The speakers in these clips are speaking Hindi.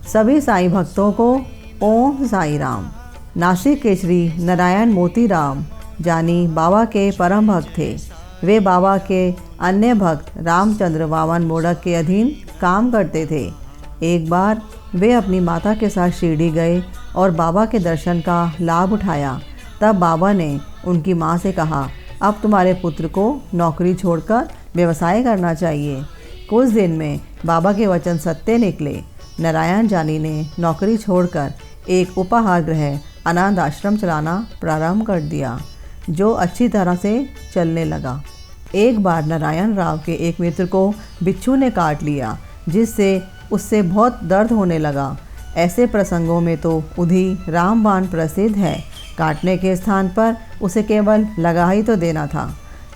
सभी साईं भक्तों को ओम साईं राम। नासिक के श्री नारायण मोतीराम जानी बाबा के परम भक्त थे। वे बाबा के अन्य भक्त रामचंद्र वामन मोडक के अधीन काम करते थे। एक बार वे अपनी माता के साथ शिरडी गए और बाबा के दर्शन का लाभ उठाया। तब बाबा ने उनकी माँ से कहा, अब तुम्हारे पुत्र को नौकरी छोड़कर व्यवसाय करना चाहिए। कुछ दिन में बाबा के वचन सत्य निकले। नारायण जानी ने नौकरी छोड़कर एक उपाहार गृह अनाथ आश्रम चलाना प्रारंभ कर दिया, जो अच्छी तरह से चलने लगा। एक बार नारायण राव के एक मित्र को बिच्छू ने काट लिया, जिससे उससे बहुत दर्द होने लगा। ऐसे प्रसंगों में तो उधी रामबाण प्रसिद्ध है। काटने के स्थान पर उसे केवल लगा ही तो देना था।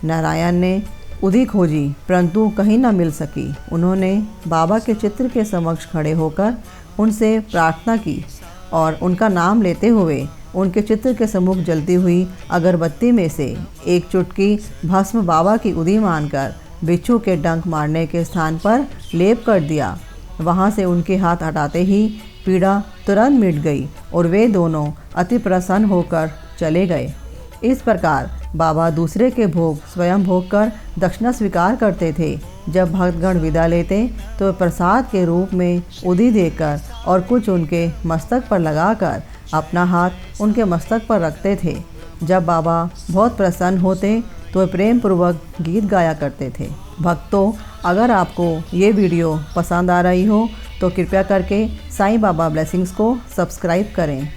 नारायण ने उधी खोजी, परंतु कहीं न मिल सकी। उन्होंने बाबा के चित्र के समक्ष खड़े होकर उनसे प्रार्थना की और उनका नाम लेते हुए उनके चित्र के सम्मुख जलती हुई अगरबत्ती में से एक चुटकी भस्म बाबा की उधी मानकर बिच्छू के डंक मारने के स्थान पर लेप कर दिया। वहाँ से उनके हाथ हटाते ही पीड़ा तुरंत मिट गई और वे दोनों अति प्रसन्न होकर चले गए। इस प्रकार बाबा दूसरे के भोग स्वयं भोग कर दक्षिणा स्वीकार करते थे। जब भक्तगण विदा लेते तो प्रसाद के रूप में उधी देकर और कुछ उनके मस्तक पर लगाकर अपना हाथ उनके मस्तक पर रखते थे। जब बाबा बहुत प्रसन्न होते तो प्रेम पूर्वक गीत गाया करते थे। भक्तों, अगर आपको ये वीडियो पसंद आ रही हो तो कृपया करके साईं बाबा ब्लेसिंग्स को सब्सक्राइब करें।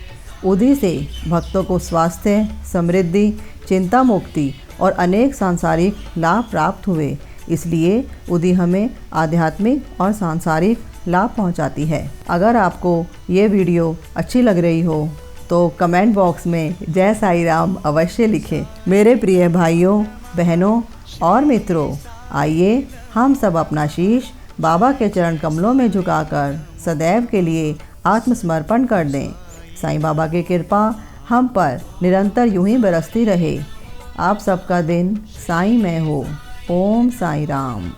उधी से भक्तों को स्वास्थ्य, समृद्धि, चिंता मुक्ति और अनेक सांसारिक लाभ प्राप्त हुए। इसलिए उधी हमें आध्यात्मिक और सांसारिक लाभ पहुंचाती है। अगर आपको ये वीडियो अच्छी लग रही हो तो कमेंट बॉक्स में जय साईं राम अवश्य लिखें। मेरे प्रिय भाइयों, बहनों और मित्रों, आइए हम सब अपना शीश बाबा के चरण कमलों में झुकाकर सदैव के लिए आत्मसमर्पण कर दें। साईं बाबा की कृपा हम पर निरंतर यूं ही बरसती रहे। आप सबका दिन साईं में हो। ओम साईं राम।